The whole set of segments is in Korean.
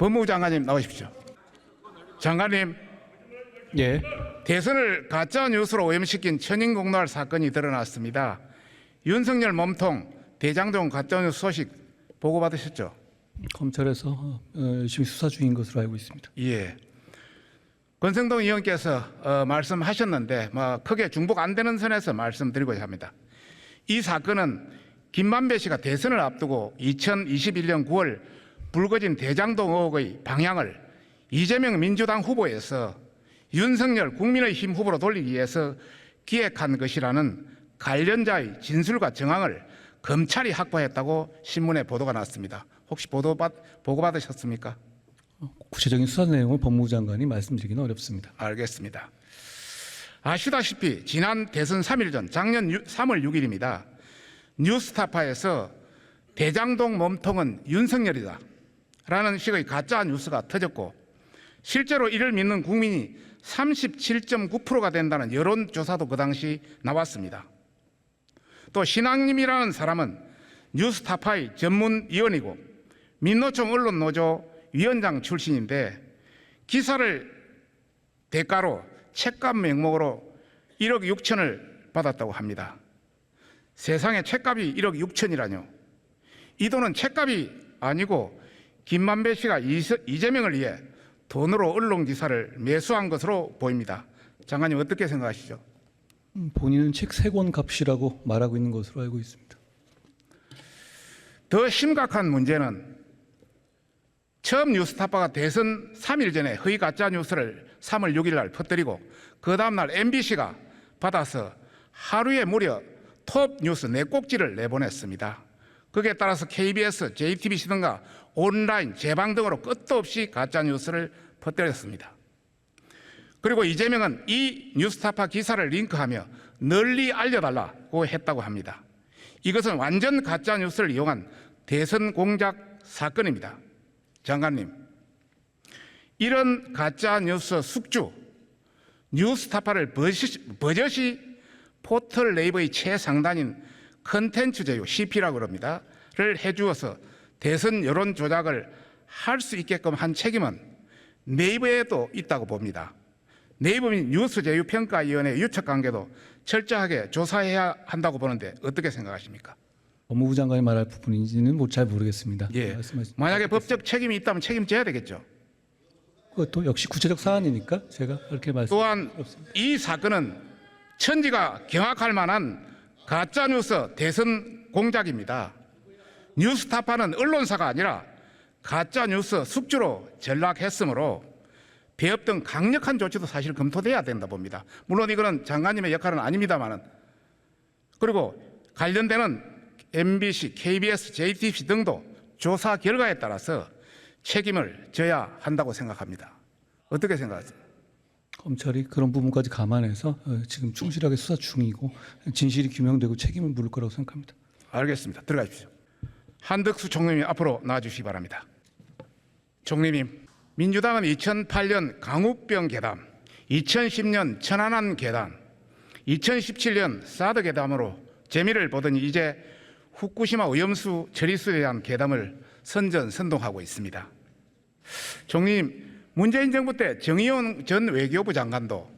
법무부 장관님 나오십시오. 장관님, 예. 대선을 가짜 뉴스로 오염시킨 천인공노할 사건이 드러났습니다. 윤석열 몸통 대장동 가짜 뉴스 소식 보고받으셨죠? 검찰에서 열심히 수사 중인 것으로 알고 있습니다. 예. 권성동 의원께서 말씀하셨는데 크게 중복 안 되는 선에서 말씀드리고자 합니다. 이 사건은 김만배 씨가 대선을 앞두고 2021년 9월 불거진 대장동 의혹의 방향을 이재명 민주당 후보에서 윤석열 국민의힘 후보로 돌리기 위해서 기획한 것이라는 관련자의 진술과 정황을 검찰이 확보했다고 신문에 보도가 났습니다. 혹시 보고받으셨습니까? 구체적인 수사 내용을 법무부 장관이 말씀드리기는 어렵습니다. 알겠습니다. 아시다시피 지난 대선 3일 전 작년 3월 6일입니다. 뉴스타파에서 대장동 몸통은 윤석열이다 라는 식의 가짜 뉴스가 터졌고 실제로 이를 믿는 국민이 37.9%가 된다는 여론조사도 그 당시 나왔습니다. 또 신앙님이라는 사람은 뉴스타파의 전문위원이고 민노총 언론노조 위원장 출신인데 기사를 대가로 책값 명목으로 1억 6천을 받았다고 합니다. 세상에 책값이 1억 6천이라뇨. 이 돈은 책값이 아니고 김만배 씨가 이재명을 위해 돈으로 언론 기사를 매수한 것으로 보입니다. 장관님 어떻게 생각하시죠? 본인은 책 3권 값이라고 말하고 있는 것으로 알고 있습니다. 더 심각한 문제는 처음 뉴스타파가 대선 3일 전에 허위 가짜 뉴스를 3월 6일 날 퍼뜨리고 그 다음날 MBC가 받아서 하루에 무려 톱 뉴스 4꼭지를 내보냈습니다. 거기에 따라서 KBS, JTBC 등과 온라인, 재방 등으로 끝도 없이 가짜 뉴스를 퍼뜨렸습니다. 그리고 이재명은 이 뉴스타파 기사를 링크하며 널리 알려달라고 했다고 합니다. 이것은 완전 가짜 뉴스를 이용한 대선 공작 사건입니다. 장관님, 이런 가짜 뉴스 숙주 뉴스타파를 버젓이 포털 네이버의 최상단인 컨텐츠 제휴 CP라고 그럽니다. 를 해주어서 대선 여론 조작을 할 수 있게끔 한 책임은 네이버에도 있다고 봅니다. 네이버 및 뉴스제휴평가위원회 유착관계도 철저하게 조사해야 한다고 보는데 어떻게 생각하십니까? 법무부 장관이 말할 부분인지는 잘 모르겠습니다. 예. 만약에 법적 책임이 있다면 책임져야 되겠죠. 그것도 역시 구체적 사안이니까 제가 그렇게 또한 말씀드렸습니다. 이 사건은 천지가 경악할 만한 가짜뉴스 대선 공작입니다. 뉴스타파는 언론사가 아니라 가짜뉴스 숙주로 전락했으므로 배업 등 강력한 조치도 사실 검토돼야 된다 봅니다. 물론 이거는 장관님의 역할은 아닙니다만은. 그리고 관련되는 MBC, KBS, JTBC 등도 조사 결과에 따라서 책임을 져야 한다고 생각합니다. 어떻게 생각하세요? 검찰이 그런 부분까지 감안해서 지금 충실하게 수사 중이고 진실이 규명되고 책임을 물을 거라고 생각합니다. 알겠습니다. 들어가십시오. 한덕수 총리님 앞으로 나와주시기 바랍니다. 총리님, 민주당은 2008년 강우병 괴담, 2010년 천안함 괴담, 2017년 사드 괴담으로 재미를 보더니 이제 후쿠시마 오염수 처리수에 대한 괴담을 선전선동하고 있습니다. 총리님, 문재인 정부 때 정의용 전 외교부 장관도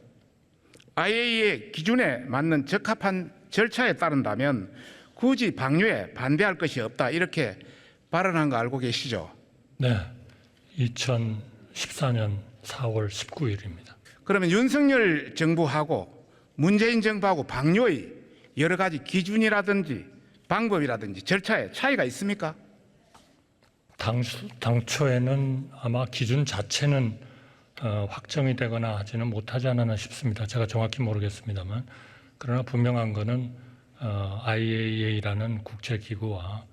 IAEA 기준에 맞는 적합한 절차에 따른다면 굳이 방류에 반대할 것이 없다 이렇게 발언한 거 알고 계시죠? 네, 2014년 4월 19일입니다. 그러면 윤석열 정부하고 문재인 정부하고 방류의 여러 가지 기준이라든지 방법이라든지 절차에 차이가 있습니까? 당초에는 아마 기준 자체는 확정이 되거나 하지는 못하지 않았나 싶습니다. 제가 정확히 모르겠습니다만, 그러나 분명한 것은 IAEA라는 국제기구와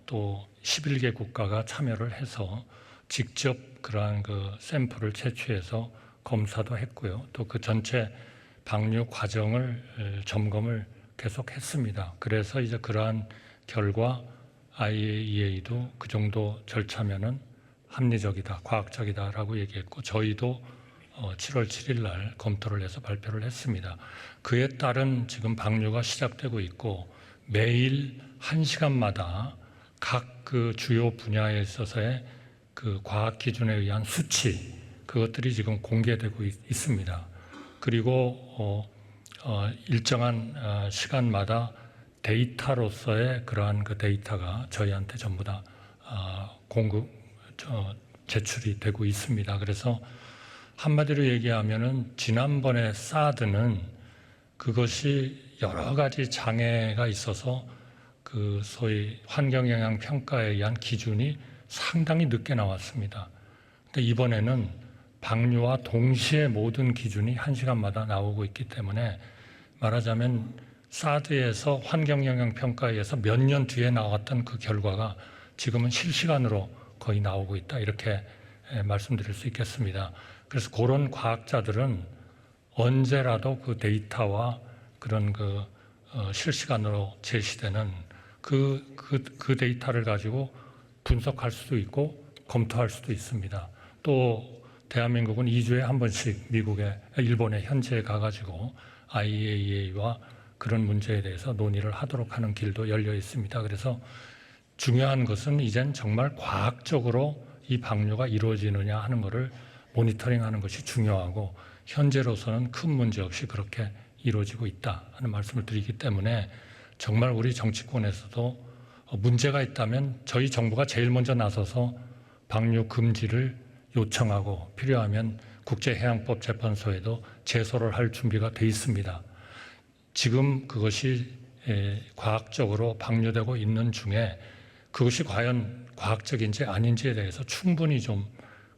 또 11개 국가가 참여를 해서 직접 그러한 그 샘플을 채취해서 검사도 했고요. 또 그 전체 방류 과정을 점검을 계속했습니다. 그래서 이제 그러한 결과 IAEA도 그 정도 절차면은 합리적이다, 과학적이다라고 얘기했고 저희도 7월 7일 날 검토를 해서 발표를 했습니다. 그에 따른 지금 방류가 시작되고 있고 매일 1시간마다 각 그 주요 분야에 있어서의 그 과학 기준에 의한 수치 그것들이 지금 공개되고 있습니다. 그리고 일정한 시간마다 데이터로서의 그러한 그 데이터가 저희한테 전부 다 제출이 되고 있습니다. 그래서 한마디로 얘기하면은 지난번에 사드는 그것이 여러 가지 장애가 있어서 그 소위 환경영향 평가에 의한 기준이 상당히 늦게 나왔습니다. 근데 이번에는 방류와 동시에 모든 기준이 1시간마다 나오고 있기 때문에 말하자면 사드에서 환경영향 평가에 의해서 몇 년 뒤에 나왔던 그 결과가 지금은 실시간으로 거의 나오고 있다 이렇게 말씀드릴 수 있겠습니다. 그래서 그런 과학자들은 언제라도 그 데이터와 그런 실시간으로 제시되는 그 데이터를 가지고 분석할 수도 있고 검토할 수도 있습니다. 또 대한민국은 2주에 한 번씩 일본에 현지에 가가지고 IAEA와 그런 문제에 대해서 논의를 하도록 하는 길도 열려 있습니다. 그래서 중요한 것은 이젠 정말 과학적으로 이 방류가 이루어지느냐 하는 것을 모니터링하는 것이 중요하고 현재로서는 큰 문제 없이 그렇게 이루어지고 있다 하는 말씀을 드리기 때문에 정말 우리 정치권에서도 문제가 있다면 저희 정부가 제일 먼저 나서서 방류 금지를 요청하고 필요하면 국제해양법재판소에도 제소를 할 준비가 돼 있습니다. 지금 그것이 과학적으로 방류되고 있는 중에 그것이 과연 과학적인지 아닌지에 대해서 충분히 좀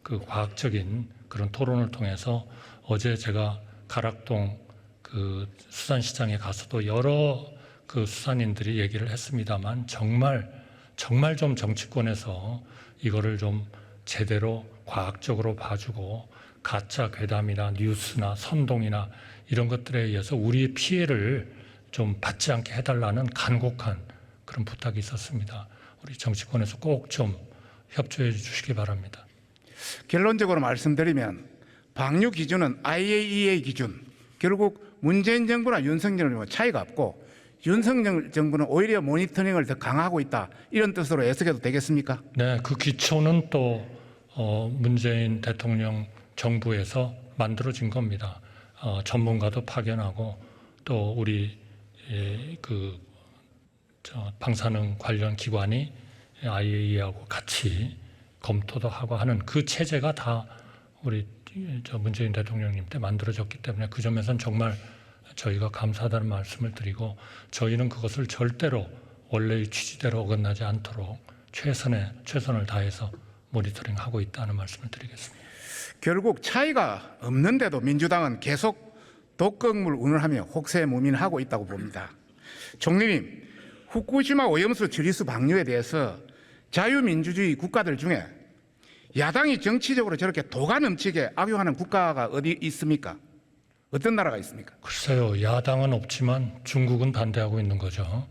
그 과학적인 그런 토론을 통해서 어제 제가 가락동 그 수산시장에 가서도 여러 그 수산인들이 얘기를 했습니다만 정말 좀 정치권에서 이거를 좀 제대로 과학적으로 봐주고 가짜 괴담이나 뉴스나 선동이나 이런 것들에 의해서 우리의 피해를 좀 받지 않게 해달라는 간곡한 그런 부탁이 있었습니다. 우리 정치권에서 꼭 좀 협조해 주시기 바랍니다. 결론적으로 말씀드리면 방류 기준은 IAEA 기준, 결국 문재인 정부나 윤석열 정부 차이가 없고 윤석열 정부는 오히려 모니터링을 더 강화하고 있다 이런 뜻으로 해석해도 되겠습니까? 네, 그 기초는 또 문재인 대통령 정부에서 만들어진 겁니다. 전문가도 파견하고 또 우리 방사능 관련 기관이 IAEA하고 같이 검토도 하고 하는 그 체제가 다 우리 문재인 대통령님 때 만들어졌기 때문에 그 점에서는 정말 저희가 감사하다는 말씀을 드리고 저희는 그것을 절대로 원래의 취지대로 어긋나지 않도록 최선을 다해서 모니터링하고 있다는 말씀을 드리겠습니다. 결국 차이가 없는데도 민주당은 계속 독극물 운운하며 혹세무민하고 있다고 봅니다. 총리님, 후쿠시마 오염수 처리수 방류에 대해서 자유민주주의 국가들 중에 야당이 정치적으로 저렇게 도가 넘치게 악용하는 국가가 어디 있습니까? 어떤 나라가 있습니까? 글쎄요, 야당은 없지만 중국은 반대하고 있는 거죠.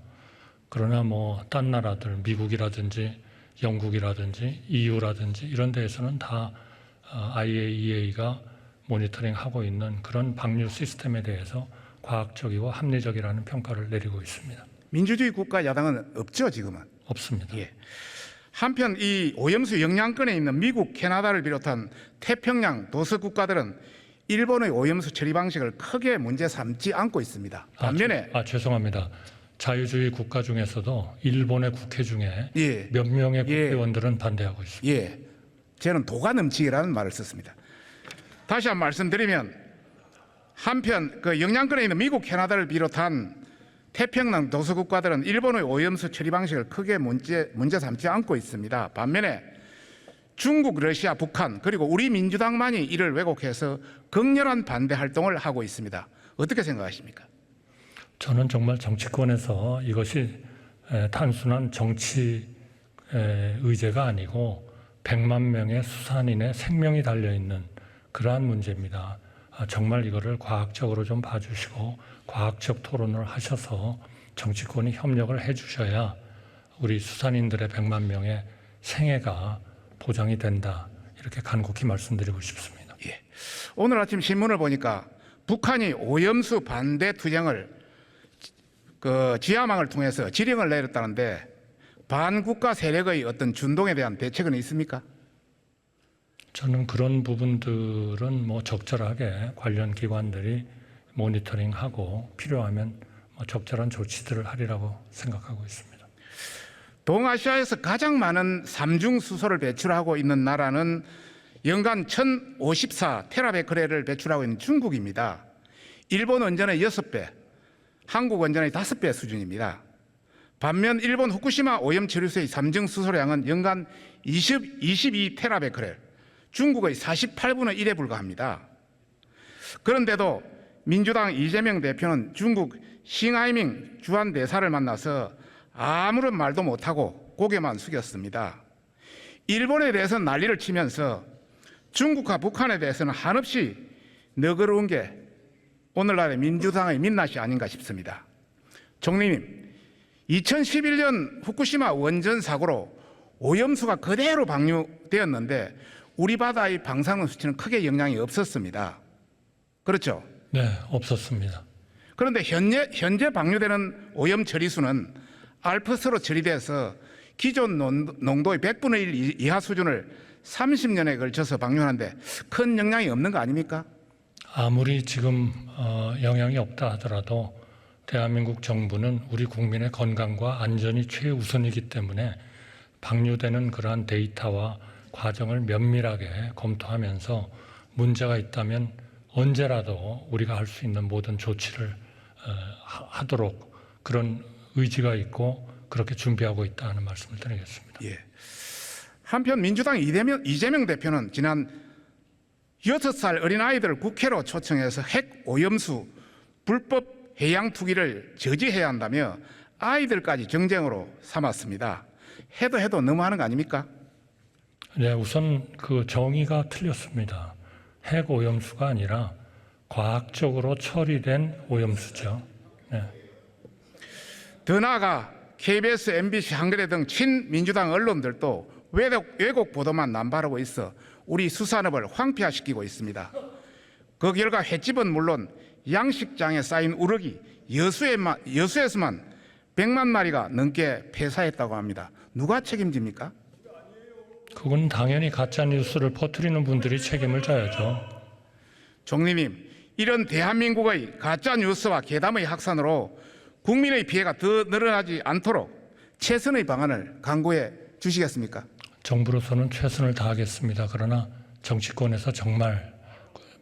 그러나 딴 나라들, 미국이라든지 영국이라든지 EU라든지 이런 데에서는 다 IAEA가 모니터링하고 있는 그런 방류 시스템에 대해서 과학적이고 합리적이라는 평가를 내리고 있습니다. 민주주의 국가 야당은 없죠, 지금은. 없습니다. 예. 한편 이 오염수 영향권에 있는 미국, 캐나다를 비롯한 태평양 도서 국가들은 일본의 오염수 처리 방식을 크게 문제 삼지 않고 있습니다. 반면에 죄송합니다. 자유주의 국가 중에서도 일본의 국회 중에 예. 몇 명의 국회의원들은 반대하고 있습니다. 예, 저는 도가 넘치기라는 말을 썼습니다. 다시 한번 말씀드리면 한편 그 영향권에 있는 미국, 캐나다를 비롯한 태평양 도서 국가들은 일본의 오염수 처리 방식을 크게 문제 삼지 않고 있습니다. 반면에 중국, 러시아, 북한 그리고 우리 민주당만이 이를 왜곡해서 극렬한 반대 활동을 하고 있습니다. 어떻게 생각하십니까? 저는 정말 정치권에서 이것이 단순한 정치 의제가 아니고 100만 명의 수산인의 생명이 달려있는 그러한 문제입니다. 정말 이거를 과학적으로 좀 봐주시고 과학적 토론을 하셔서 정치권이 협력을 해주셔야 우리 수산인들의 100만 명의 생애가 보장이 된다. 이렇게 간곡히 말씀드리고 싶습니다. 예. 오늘 아침 신문을 보니까 북한이 오염수 반대 투쟁을 지하망을 통해서 지령을 내렸다는데 반국가 세력의 어떤 준동에 대한 대책은 있습니까? 저는 그런 부분들은 뭐 적절하게 관련 기관들이 모니터링하고 필요하면 뭐 적절한 조치들을 하리라고 생각하고 있습니다. 동아시아에서 가장 많은 삼중 수소를 배출하고 있는 나라는 연간 1054 테라베크렐을 배출하고 있는 중국입니다. 일본 원전의 6배, 한국 원전의 5배 수준입니다. 반면 일본 후쿠시마 오염 처리소의 삼중 수소량은 연간 22 테라베크렐, 중국의 48분의 1에 불과합니다. 그런데도 민주당 이재명 대표는 중국 싱하이밍 주한대사를 만나서 아무런 말도 못하고 고개만 숙였습니다. 일본에 대해서는 난리를 치면서 중국과 북한에 대해서는 한없이 너그러운 게 오늘날의 민주당의 민낯이 아닌가 싶습니다. 총리님, 2011년 후쿠시마 원전 사고로 오염수가 그대로 방류되었는데 우리 바다의 방사능 수치는 크게 영향이 없었습니다. 그렇죠? 네, 없었습니다. 그런데 현재 방류되는 오염 처리수는 알프스로 처리돼서 기존 농도의 100분의 1 이하 수준을 30년에 걸쳐서 방류하는데 큰 영향이 없는 거 아닙니까? 아무리 지금 영향이 없다 하더라도 대한민국 정부는 우리 국민의 건강과 안전이 최우선이기 때문에 방류되는 그러한 데이터와 과정을 면밀하게 검토하면서 문제가 있다면 언제라도 우리가 할 수 있는 모든 조치를 하도록 그런 의지가 있고 그렇게 준비하고 있다는 말씀을 드리겠습니다. 예. 한편 민주당 이재명 대표는 지난 6살 어린아이들을 국회로 초청해서 핵 오염수 불법 해양 투기를 저지해야 한다며 아이들까지 정쟁으로 삼았습니다. 해도 너무하는 거 아닙니까? 네, 우선 그 정의가 틀렸습니다. 핵 오염수가 아니라 과학적으로 처리된 오염수죠. 네. 더 나아가 KBS, MBC, 한겨레 등 친민주당 언론들도 왜곡 보도만 남발하고 있어 우리 수산업을 황폐화시키고 있습니다. 그 결과 횟집은 물론 양식장에 쌓인 우럭이 여수에서만 100만 마리가 넘게 폐사했다고 합니다. 누가 책임집니까? 그건 당연히 가짜 뉴스를 퍼뜨리는 분들이 책임을 져야죠. 총리님, 이런 대한민국의 가짜 뉴스와 괴담의 확산으로 국민의 피해가 더 늘어나지 않도록 최선의 방안을 강구해 주시겠습니까? 정부로서는 최선을 다하겠습니다. 그러나 정치권에서 정말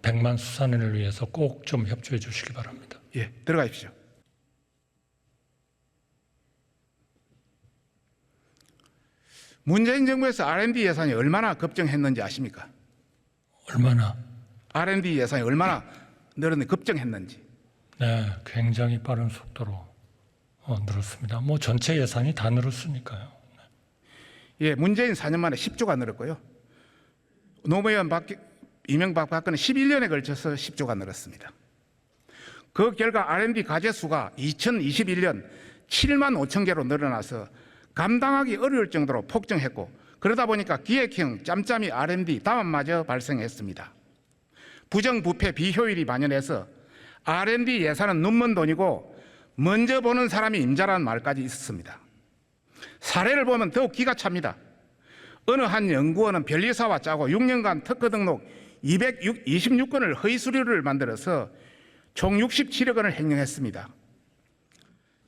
100만 수산인을 위해서 꼭 좀 협조해 주시기 바랍니다. 예, 들어가십시오. 문재인 정부에서 R&D 예산이 얼마나 급증했는지 아십니까? 얼마나? R&D 예산이 얼마나 늘었는지 급증했는지. 네, 굉장히 빠른 속도로 늘었습니다. 뭐 전체 예산이 다 늘었으니까요. 예, 문재인 4년 만에 10조가 늘었고요. 노무현 이명박 박근혜 11년에 걸쳐서 10조가 늘었습니다. 그 결과 R&D 과제 수가 2021년 7만 5천 개로 늘어나서 감당하기 어려울 정도로 폭증했고 그러다 보니까 기획형 짬짬이 R&D 다운마저 발생했습니다. 부정부패 비효율이 만연해서 R&D 예산은 눈먼 돈이고 먼저 보는 사람이 임자라는 말까지 있었습니다. 사례를 보면 더욱 기가 찹니다. 어느 한 연구원은 변리사와 짜고 6년간 특허 등록 226건을 허위 수료를 만들어서 총 67억 원을 횡령했습니다.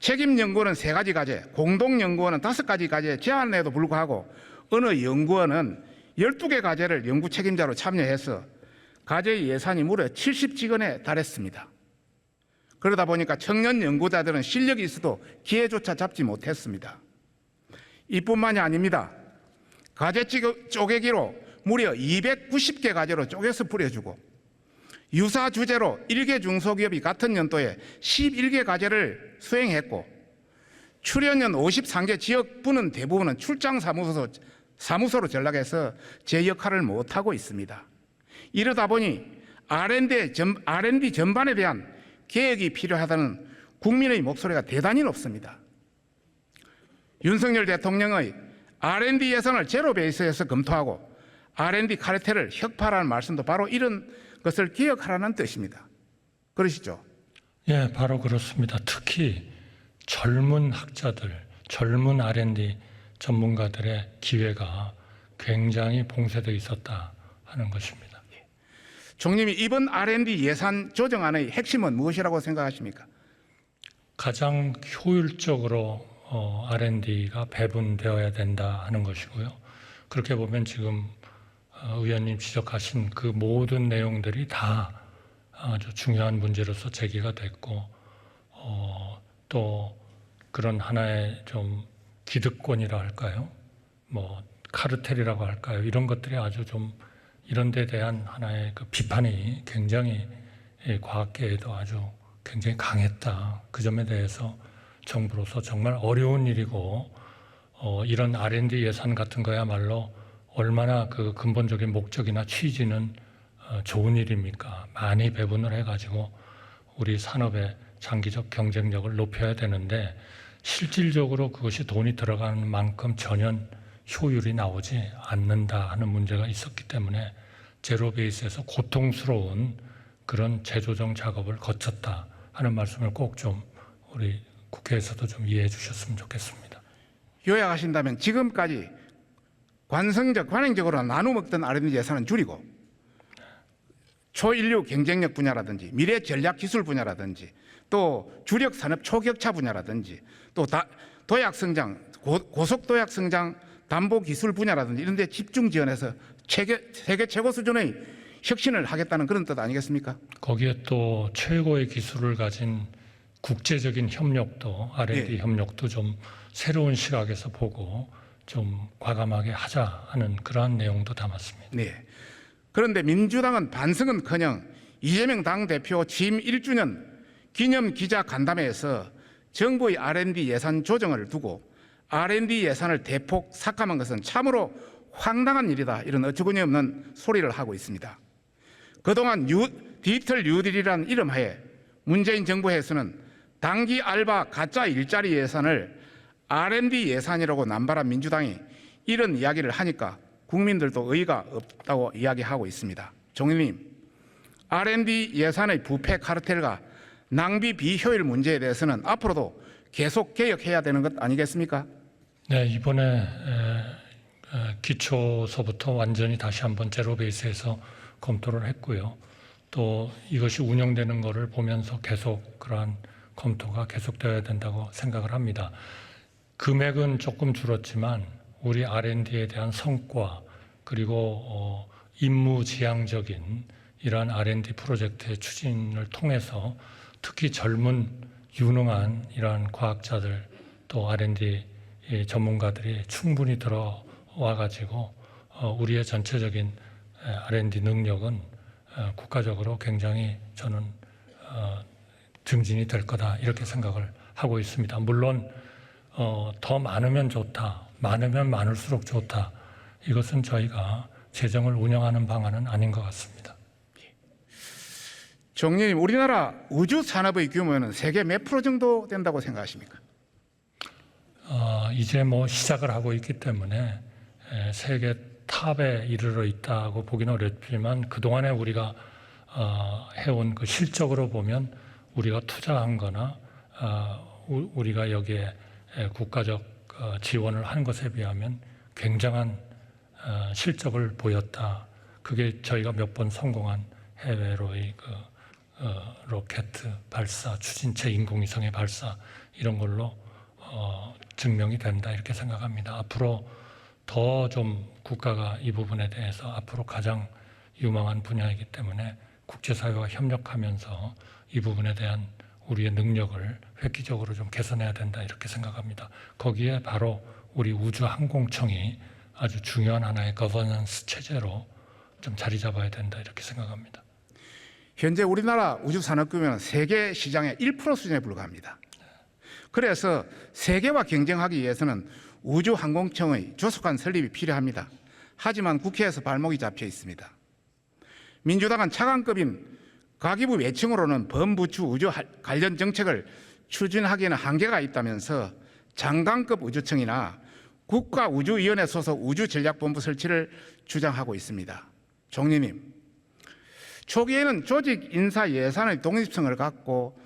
책임 연구원은 3가지 과제, 공동 연구원은 5가지 과제에 제안에도 불구하고 어느 연구원은 12개 과제를 연구 책임자로 참여해서 과제의 예산이 무려 70조 원에 달했습니다. 그러다 보니까 청년 연구자들은 실력이 있어도 기회조차 잡지 못했습니다. 이뿐만이 아닙니다. 과제 쪼개기로 무려 290개 과제로 쪼개서 뿌려주고 유사 주제로 1개 중소기업이 같은 연도에 11개 과제를 수행했고 출연연 53개 지역부는 대부분은 출장 사무소로 전락해서 제 역할을 못하고 있습니다. 이러다 보니 R&D 전반에 대한 개혁이 필요하다는 국민의 목소리가 대단히 높습니다. 윤석열 대통령의 R&D 예산을 제로 베이스에서 검토하고 R&D 카르텔을 혁파라는 말씀도 바로 이런 것을 기억하라는 뜻입니다. 그러시죠? 예, 바로 그렇습니다. 특히 젊은 학자들, 젊은 R&D 전문가들의 기회가 굉장히 봉쇄되어 있었다 하는 것입니다. 총리님이 이번 R&D 예산 조정안의 핵심은 무엇이라고 생각하십니까? 가장 효율적으로 R&D가 배분되어야 된다 하는 것이고요. 그렇게 보면 지금 의원님 지적하신 그 모든 내용들이 다 아주 중요한 문제로서 제기가 됐고 또 그런 하나의 좀 기득권이라 할까요? 뭐 카르텔이라고 할까요? 이런 것들이 아주 좀 이런 데 대한 하나의 그 비판이 굉장히 과학계에도 아주 굉장히 강했다. 그 점에 대해서 정부로서 정말 어려운 일이고 이런 R&D 예산 같은 거야말로 얼마나 그 근본적인 목적이나 취지는 좋은 일입니까? 많이 배분을 해가지고 우리 산업의 장기적 경쟁력을 높여야 되는데 실질적으로 그것이 돈이 들어가는 만큼 전혀 효율이 나오지 않는다 하는 문제가 있었기 때문에 제로 베이스에서 고통스러운 그런 재조정 작업을 거쳤다 하는 말씀을 꼭 좀 우리 국회에서도 좀 이해해 주셨으면 좋겠습니다. 요약하신다면 지금까지 관행적으로 나눠 먹던 R&D 예산은 줄이고 초인류 경쟁력 분야라든지 미래 전략 기술 분야라든지 또 주력 산업 초격차 분야라든지 또 도약 성장, 고속 도약 성장 담보 기술 분야라든지 이런 데 집중 지원해서 세계 최고 수준의 혁신을 하겠다는 그런 뜻 아니겠습니까? 거기에 또 최고의 기술을 가진 국제적인 협력도 R&D 협력도 좀 새로운 시각에서 보고 좀 과감하게 하자 하는 그러한 내용도 담았습니다. 네. 그런데 민주당은 반성은커녕 이재명 당대표 취임 1주년 기념 기자 간담회에서 정부의 R&D 예산 조정을 두고 R&D 예산을 대폭 삭감한 것은 참으로 황당한 일이다. 이런 어처구니 없는 소리를 하고 있습니다. 그동안 디지털 뉴딜이라는 이름하에 문재인 정부에서는 단기 알바 가짜 일자리 예산을 R&D 예산이라고 남발한 민주당이 이런 이야기를 하니까 국민들도 의의가 없다고 이야기하고 있습니다. 총리님, R&D 예산의 부패 카르텔과 낭비 비효율 문제에 대해서는 앞으로도 계속 개혁해야 되는 것 아니겠습니까? 네, 이번에 기초서부터 완전히 다시 한번 제로 베이스에서 검토를 했고요. 또 이것이 운영되는 것을 보면서 계속 그러한 검토가 계속되어야 된다고 생각을 합니다. 금액은 조금 줄었지만 우리 R&D에 대한 성과 그리고 임무지향적인 이러한 R&D 프로젝트의 추진을 통해서 특히 젊은 유능한 이러한 과학자들 또 R&D 전문가들이 충분히 들어와 가지고 우리의 전체적인 R&D 능력은 국가적으로 굉장히 저는 증진이 될 거다 이렇게 생각을 하고 있습니다. 물론 더 많으면 좋다, 많으면 많을수록 좋다. 이것은 저희가 재정을 운영하는 방안은 아닌 것 같습니다. 총리님, 우리나라 우주 산업의 규모는 세계 몇 프로 정도 된다고 생각하십니까? 이제 뭐 시작을 하고 있기 때문에 세계 탑에 이르러 있다고 보기는 어렵지만 그동안에 우리가 해온 그 실적으로 보면 우리가 투자한 거나 우리가 여기에 국가적 지원을 한 것에 비하면 굉장한 실적을 보였다. 그게 저희가 몇 번 성공한 해외로의 로켓 발사, 추진체 인공위성의 발사 이런 걸로 증명이 된다 이렇게 생각합니다. 앞으로 더 좀 국가가 이 부분에 대해서 앞으로 가장 유망한 분야이기 때문에 국제사회와 협력하면서 이 부분에 대한 우리의 능력을 획기적으로 좀 개선해야 된다 이렇게 생각합니다. 거기에 바로 우리 우주항공청이 아주 중요한 하나의 거버넌스 체제로 좀 자리 잡아야 된다 이렇게 생각합니다. 현재 우리나라 우주 산업 규모는 세계 시장의 1% 수준에 불과합니다. 그래서 세계와 경쟁하기 위해서는 우주항공청의 조속한 설립이 필요합니다. 하지만 국회에서 발목이 잡혀 있습니다. 민주당은 차관급인 과기부 외청으로는 범부추 우주 관련 정책을 추진하기에는 한계가 있다면서 장관급 우주청이나 국가우주위원회 소속 우주전략본부 설치를 주장하고 있습니다. 총리님, 초기에는 조직 인사 예산의 독립성을 갖고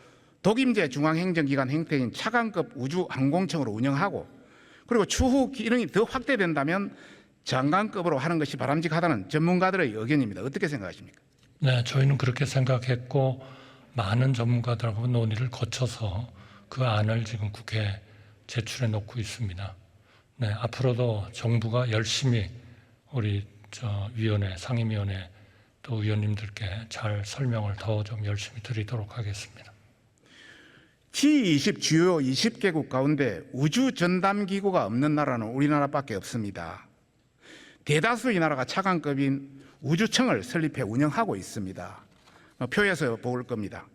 독임제 중앙행정기관 형태인 차관급 우주항공청으로 운영하고 그리고 추후 기능이 더 확대된다면 장관급으로 하는 것이 바람직하다는 전문가들의 의견입니다. 어떻게 생각하십니까? 네, 저희는 그렇게 생각했고 많은 전문가들하고 논의를 거쳐서 그 안을 지금 국회에 제출해 놓고 있습니다. 네, 앞으로도 정부가 열심히 우리 위원회, 상임위원회 또 의원님들께 잘 설명을 더 좀 열심히 드리도록 하겠습니다. G20 주요 20개국 가운데 우주 전담 기구가 없는 나라는 우리나라밖에 없습니다. 대다수의 나라가 차관급인 우주청을 설립해 운영하고 있습니다. 표에서 볼 겁니다.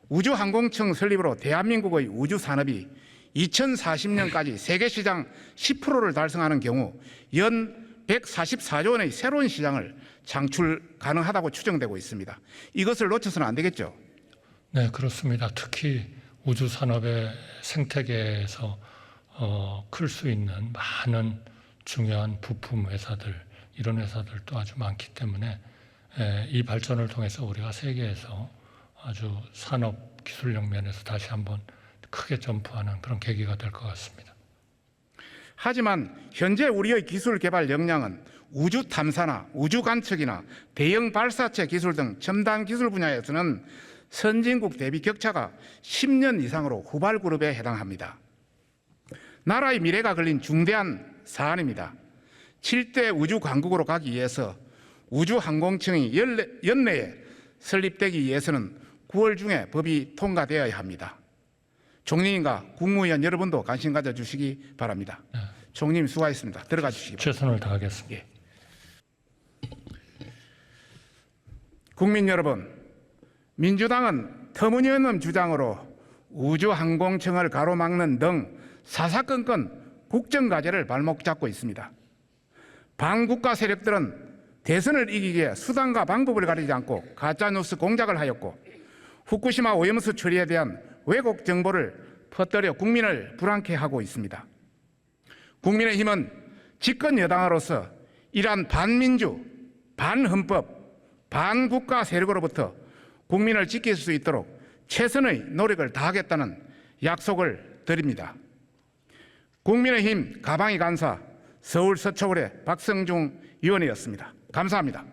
우주항공청 설립으로 대한민국의 우주 산업이 2040년까지 세계 시장 10%를 달성하는 경우 연 144조 원의 새로운 시장을 창출 가능하다고 추정되고 있습니다. 이것을 놓쳐서는 안 되겠죠? 네, 그렇습니다. 특히 우주 산업의 생태계에서 클 수 있는 많은 중요한 부품 회사들, 이런 회사들도 아주 많기 때문에 이 발전을 통해서 우리가 세계에서 아주 산업 기술력 면에서 다시 한번 크게 점프하는 그런 계기가 될 것 같습니다. 하지만 현재 우리의 기술 개발 역량은 우주 탐사나 우주 관측이나 대형 발사체 기술 등 첨단 기술 분야에서는 선진국 대비 격차가 10년 이상으로 후발 그룹에 해당합니다. 나라의 미래가 걸린 중대한 사안입니다. 7대 우주 강국으로 가기 위해서 우주항공청이 연내에 설립되기 위해서는 9월 중에 법이 통과되어야 합니다. 총리님과 국무위원 여러분도 관심 가져주시기 바랍니다. 네. 총리님 수고하셨습니다. 들어가 주시기 바랍니다. 최선을 다하겠습니다. 예. 국민 여러분, 민주당은 터무니없는 주장으로 우주항공청을 가로막는 등 사사건건 국정과제를 발목 잡고 있습니다. 반국가 세력들은 대선을 이기기 위해 수단과 방법을 가리지 않고 가짜뉴스 공작을 하였고 후쿠시마 오염수 처리에 대한 왜곡 정보를 퍼뜨려 국민을 불안케 하고 있습니다. 국민의힘은 집권 여당으로서 이러한 반민주, 반헌법, 반국가 세력으로부터 국민을 지킬 수 있도록 최선의 노력을 다하겠다는 약속을 드립니다. 국민의힘 가방이 간사 서울 서초구의 박성중 의원이었습니다. 감사합니다.